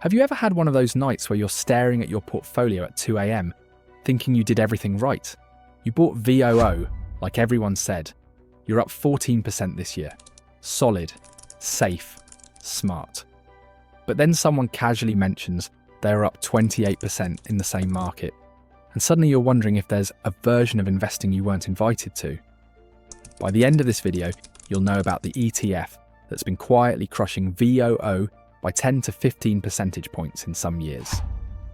Have you ever had one of those nights where you're staring at your portfolio at 2 a.m., thinking you did everything right? You bought VOO, like everyone said. You're up 14% this year. Solid, safe, smart. But then someone casually mentions they're up 28% in the same market, and suddenly you're wondering if there's a version of investing you weren't invited to. By the end of this video, you'll know about the ETF that's been quietly crushing VOO by 10 to 15 percentage points in some years.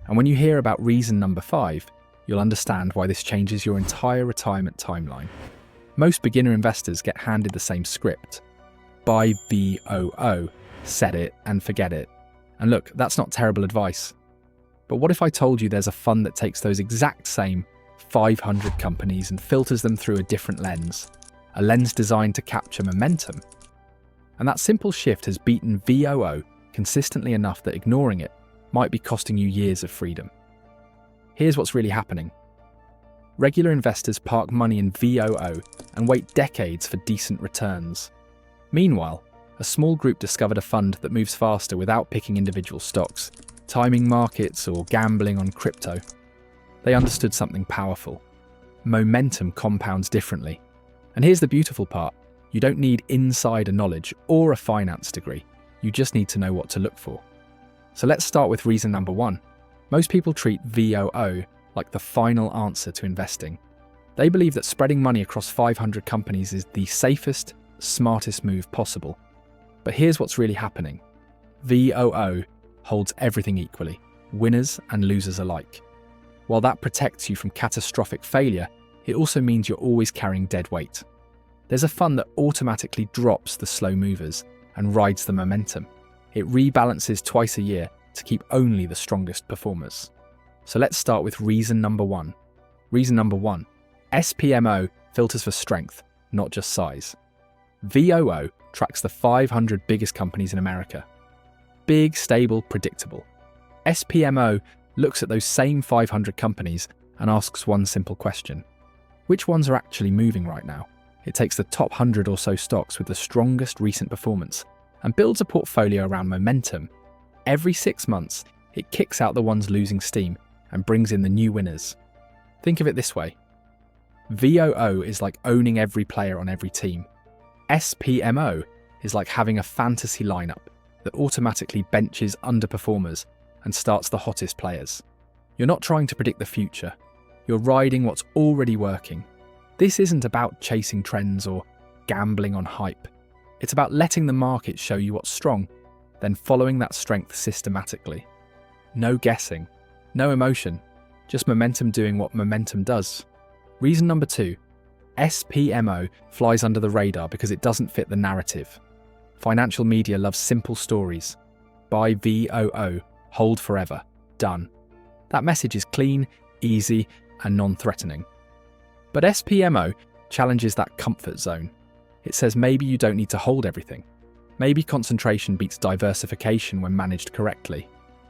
And when you hear about reason number 5, you'll understand why this changes your entire retirement timeline. Most beginner investors get handed the same script. Buy VOO, set it and forget it. And look, that's not terrible advice. But what if I told you there's a fund that takes those exact same 500 companies and filters them through a different lens, a lens designed to capture momentum? And that simple shift has beaten VOO consistently enough that ignoring it might be costing you years of freedom. Here's what's really happening. Regular investors park money in VOO and wait decades for decent returns. Meanwhile, a small group discovered a fund that moves faster without picking individual stocks, timing markets, or gambling on crypto. They understood something powerful. Momentum compounds differently. And here's the beautiful part. You don't need insider knowledge or a finance degree. You just need to know what to look for. So let's start with reason number 1. Most people treat VOO like the final answer to investing. They believe that spreading money across 500 companies is the safest, smartest move possible. But here's what's really happening. VOO holds everything equally, winners and losers alike. While that protects you from catastrophic failure, it also means you're always carrying dead weight. There's a fund that automatically drops the slow movers and rides the momentum. It rebalances twice a year to keep only the strongest performers. So let's start with reason number 1. Reason number 1. SPMO filters for strength, not just size. VOO tracks the 500 biggest companies in America. Big, stable, predictable. SPMO looks at those same 500 companies and asks one simple question. Which ones are actually moving right now? It takes the top 100 or so stocks with the strongest recent performance and builds a portfolio around momentum. Every 6 months, it kicks out the ones losing steam and brings in the new winners. Think of it this way. VOO is like owning every player on every team. SPMO is like having a fantasy lineup that automatically benches underperformers and starts the hottest players. You're not trying to predict the future. You're riding what's already working. This isn't about chasing trends or gambling on hype. It's about letting the market show you what's strong, then following that strength systematically. No guessing, no emotion, just momentum doing what momentum does. Reason number 2. SPMO flies under the radar because it doesn't fit the narrative. Financial media loves simple stories. Buy VOO, hold forever, done. That message is clean, easy, and non-threatening. But SPMO challenges that comfort zone. It says maybe you don't need to hold everything. Maybe concentration beats diversification when managed correctly.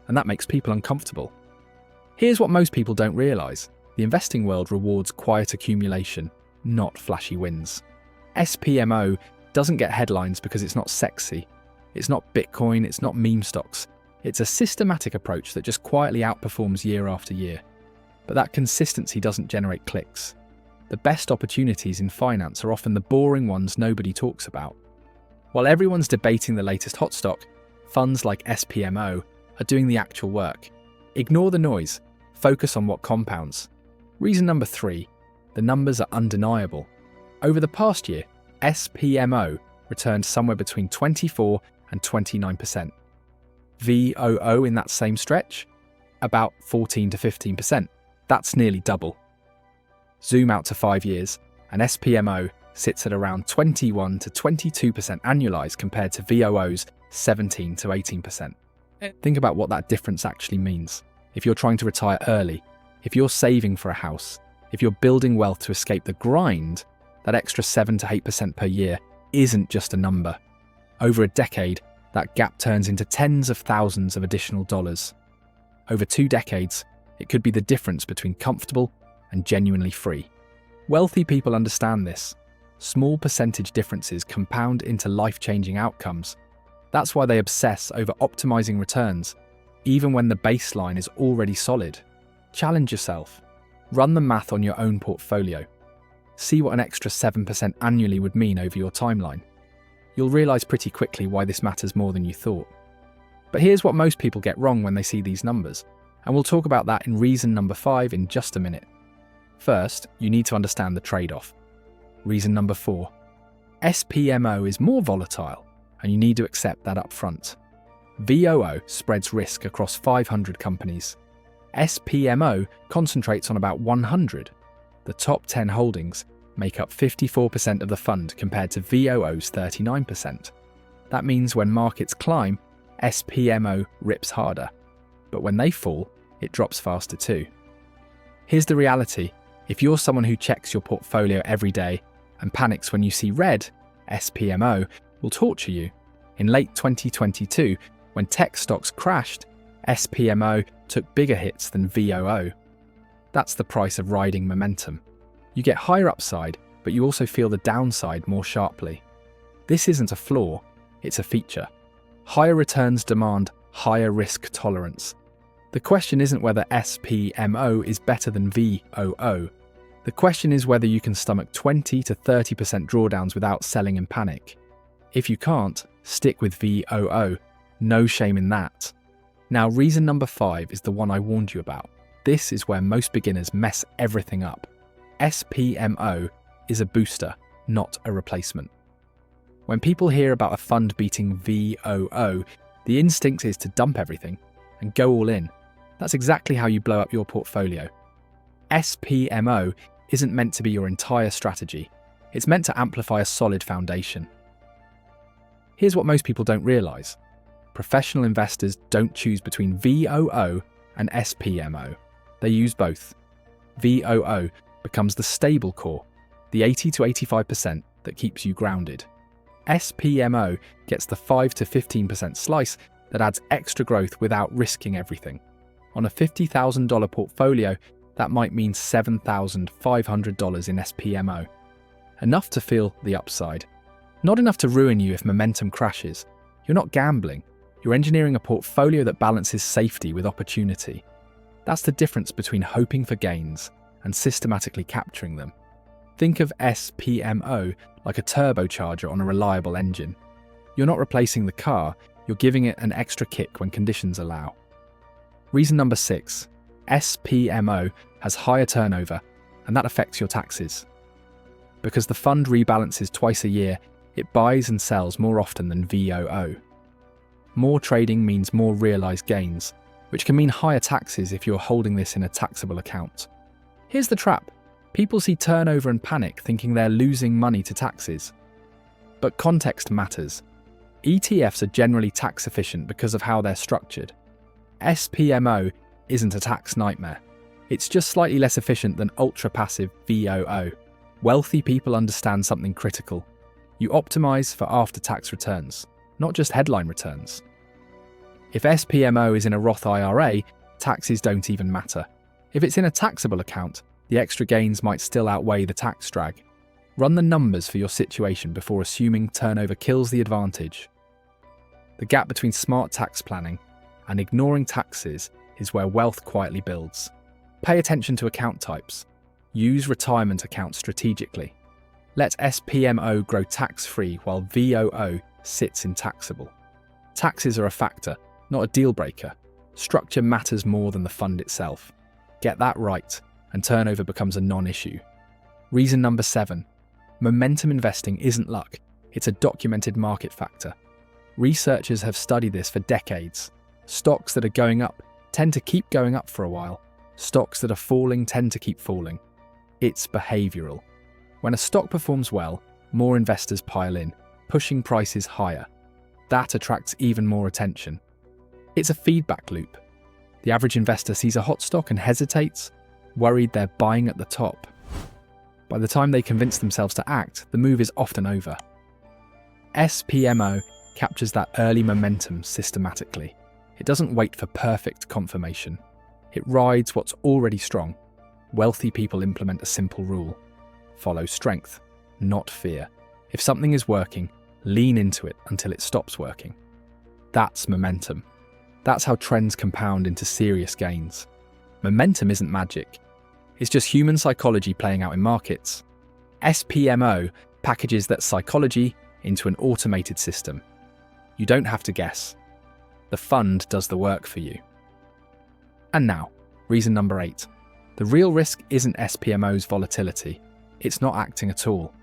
And that makes people uncomfortable. Here's what most people don't realize. The investing world rewards quiet accumulation, not flashy wins. SPMO doesn't get headlines because it's not sexy. It's not Bitcoin, it's not meme stocks. It's a systematic approach that just quietly outperforms year after year. But that consistency doesn't generate clicks. The best opportunities in finance are often the boring ones nobody talks about. While everyone's debating the latest hot stock, funds like SPMO are doing the actual work. Ignore the noise, focus on what compounds. Reason number 3, the numbers are undeniable. Over the past year, SPMO returned somewhere between 24 and 29%. VOO in that same stretch, about 14 to 15%. That's nearly double. Zoom out to 5 years, and SPMO sits at around 21 to 22% annualized compared to VOO's 17 to 18%. Think about what that difference actually means. If you're trying to retire early, if you're saving for a house, if you're building wealth to escape the grind, that extra 7 to 8% per year isn't just a number. Over a decade, that gap turns into tens of thousands of additional dollars. Over 2 decades, it could be the difference between comfortable and genuinely free. Wealthy people understand this. Small percentage differences compound into life-changing outcomes. That's why they obsess over optimizing returns, even when the baseline is already solid. Challenge yourself. Run the math on your own portfolio. See what an extra 7% annually would mean over your timeline. You'll realize pretty quickly why this matters more than you thought. But here's what most people get wrong when they see these numbers, and we'll talk about that in reason number 5 in just a minute. First, you need to understand the trade-off. Reason number 4. SPMO is more volatile, and you need to accept that up front. VOO spreads risk across 500 companies. SPMO concentrates on about 100. The top 10 holdings make up 54% of the fund compared to VOO's 39%. That means when markets climb, SPMO rips harder. But when they fall, it drops faster too. Here's the reality. If you're someone who checks your portfolio every day and panics when you see red, SPMO will torture you. In late 2022, when tech stocks crashed, SPMO took bigger hits than VOO. That's the price of riding momentum. You get higher upside, but you also feel the downside more sharply. This isn't a flaw, it's a feature. Higher returns demand higher risk tolerance. The question isn't whether SPMO is better than VOO. The question is whether you can stomach 20 to 30% drawdowns without selling in panic. If you can't, stick with VOO. No shame in that. Now, reason number 5 is the one I warned you about. This is where most beginners mess everything up. SPMO is a booster, not a replacement. When people hear about a fund beating VOO, the instinct is to dump everything and go all in. That's exactly how you blow up your portfolio. SPMO isn't meant to be your entire strategy. It's meant to amplify a solid foundation. Here's what most people don't realize. Professional investors don't choose between VOO and SPMO. They use both. VOO becomes the stable core, the 80 to 85% that keeps you grounded. SPMO gets the 5 to 15% slice that adds extra growth without risking everything. On a $50,000 portfolio, that might mean $7,500 in SPMO. Enough to feel the upside. Not enough to ruin you if momentum crashes. You're not gambling. You're engineering a portfolio that balances safety with opportunity. That's the difference between hoping for gains and systematically capturing them. Think of SPMO like a turbocharger on a reliable engine. You're not replacing the car, you're giving it an extra kick when conditions allow. Reason number 6. SPMO has higher turnover, and that affects your taxes. Because the fund rebalances twice a year, it buys and sells more often than VOO. More trading means more realised gains, which can mean higher taxes if you're holding this in a taxable account. Here's the trap. People see turnover and panic thinking they're losing money to taxes. But context matters. ETFs are generally tax efficient because of how they're structured. SPMO isn't a tax nightmare. It's just slightly less efficient than ultra-passive VOO. Wealthy people understand something critical. You optimize for after-tax returns, not just headline returns. If SPMO is in a Roth IRA, taxes don't even matter. If it's in a taxable account, the extra gains might still outweigh the tax drag. Run the numbers for your situation before assuming turnover kills the advantage. The gap between smart tax planning and ignoring taxes is where wealth quietly builds. Pay attention to account types. Use retirement accounts strategically. Let SPMO grow tax-free while VOO sits in taxable. Taxes are a factor, not a deal breaker. Structure matters more than the fund itself. Get that right, and turnover becomes a non-issue. Reason number 7. Momentum investing isn't luck, it's a documented market factor. Researchers have studied this for decades. Stocks that are going up tend to keep going up for a while. Stocks that are falling tend to keep falling. It's behavioural. When a stock performs well, more investors pile in, pushing prices higher. That attracts even more attention. It's a feedback loop. The average investor sees a hot stock and hesitates, worried they're buying at the top. By the time they convince themselves to act, the move is often over. SPMO captures that early momentum systematically. It doesn't wait for perfect confirmation. It rides what's already strong. Wealthy people implement a simple rule. Follow strength, not fear. If something is working, lean into it until it stops working. That's momentum. That's how trends compound into serious gains. Momentum isn't magic. It's just human psychology playing out in markets. SPMO packages that psychology into an automated system. You don't have to guess. The fund does the work for you. And now, reason number 8. The real risk isn't SPMO's volatility. It's not acting at all.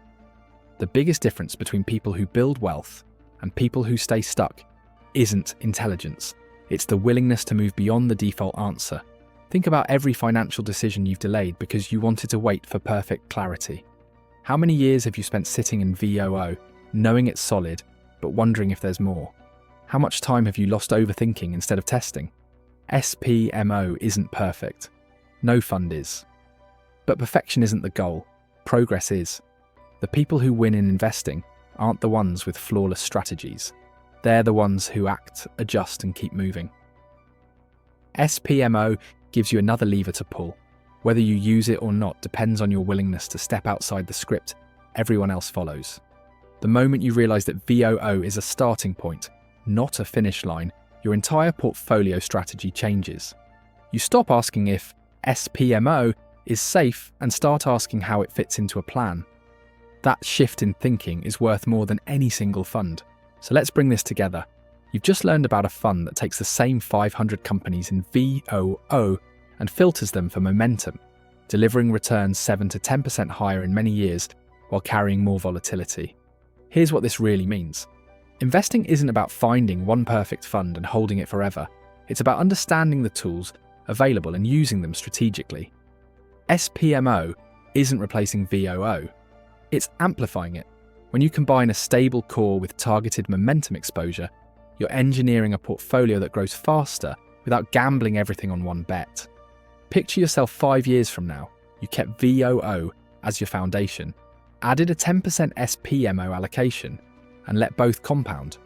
The biggest difference between people who build wealth and people who stay stuck isn't intelligence. It's the willingness to move beyond the default answer. Think about every financial decision you've delayed because you wanted to wait for perfect clarity. How many years have you spent sitting in VOO, knowing it's solid, but wondering if there's more? How much time have you lost overthinking instead of testing? SPMO isn't perfect. No fund is. But perfection isn't the goal. Progress is. The people who win in investing aren't the ones with flawless strategies. They're the ones who act, adjust, and keep moving. SPMO gives you another lever to pull. Whether you use it or not depends on your willingness to step outside the script everyone else follows. The moment you realize that VOO is a starting point, not a finish line, your entire portfolio strategy changes. You stop asking if SPMO is safe and start asking how it fits into a plan. That shift in thinking is worth more than any single fund. So let's bring this together. You've just learned about a fund that takes the same 500 companies in VOO and filters them for momentum, delivering returns 7 to 10% higher in many years while carrying more volatility. Here's what this really means. Investing isn't about finding one perfect fund and holding it forever. It's about understanding the tools available and using them strategically. SPMO isn't replacing VOO. It's amplifying it. When you combine a stable core with targeted momentum exposure, you're engineering a portfolio that grows faster without gambling everything on one bet. Picture yourself 5 years from now. You kept VOO as your foundation, added a 10% SPMO allocation, and let both compound.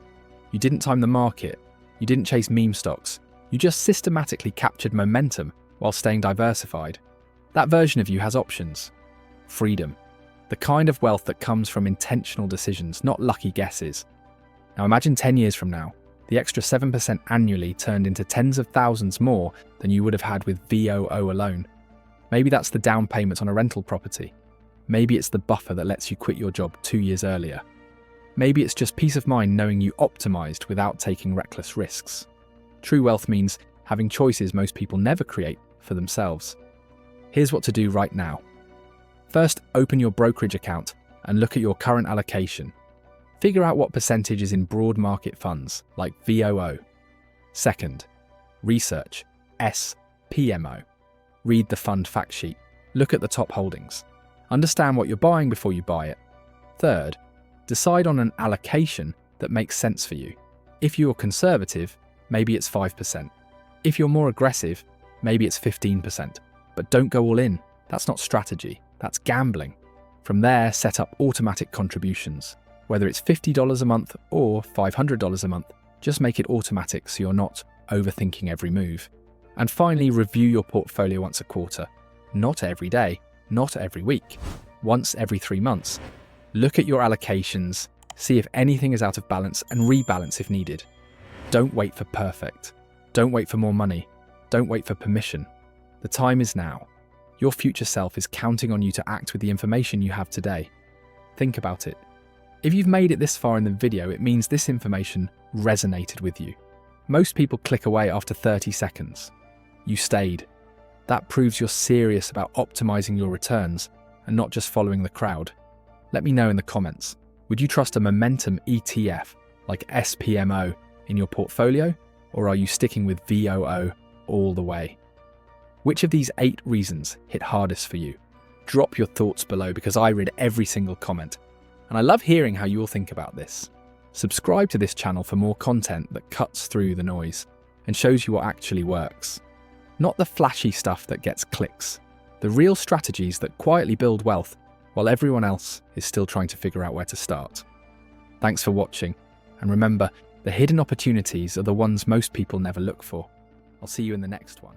You didn't time the market. You didn't chase meme stocks. You just systematically captured momentum while staying diversified. That version of you has options. Freedom. The kind of wealth that comes from intentional decisions, not lucky guesses. Now imagine 10 years from now, the extra 7% annually turned into tens of thousands more than you would have had with VOO alone. Maybe that's the down payment on a rental property. Maybe it's the buffer that lets you quit your job 2 years earlier. Maybe it's just peace of mind knowing you optimized without taking reckless risks. True wealth means having choices most people never create for themselves. Here's what to do right now. First, open your brokerage account and look at your current allocation. Figure out what percentage is in broad market funds, like VOO. Second, research SPMO. Read the fund fact sheet. Look at the top holdings. Understand what you're buying before you buy it. Third, decide on an allocation that makes sense for you. If you're conservative, maybe it's 5%. If you're more aggressive, maybe it's 15%. But don't go all in. That's not strategy. That's gambling. From there, set up automatic contributions. Whether it's $50 a month or $500 a month, just make it automatic so you're not overthinking every move. And finally, review your portfolio once a quarter. Not every day, not every week. Once every 3 months. Look at your allocations, see if anything is out of balance and rebalance if needed. Don't wait for perfect. Don't wait for more money. Don't wait for permission. The time is now. Your future self is counting on you to act with the information you have today. Think about it. If you've made it this far in the video, it means this information resonated with you. Most people click away after 30 seconds. You stayed. That proves you're serious about optimizing your returns and not just following the crowd. Let me know in the comments. Would you trust a momentum ETF like SPMO in your portfolio, or are you sticking with VOO all the way? Which of these 8 reasons hit hardest for you? Drop your thoughts below because I read every single comment, and I love hearing how you'll think about this. Subscribe to this channel for more content that cuts through the noise and shows you what actually works. Not the flashy stuff that gets clicks, the real strategies that quietly build wealth while everyone else is still trying to figure out where to start. Thanks for watching, and remember, the hidden opportunities are the ones most people never look for. I'll see you in the next one.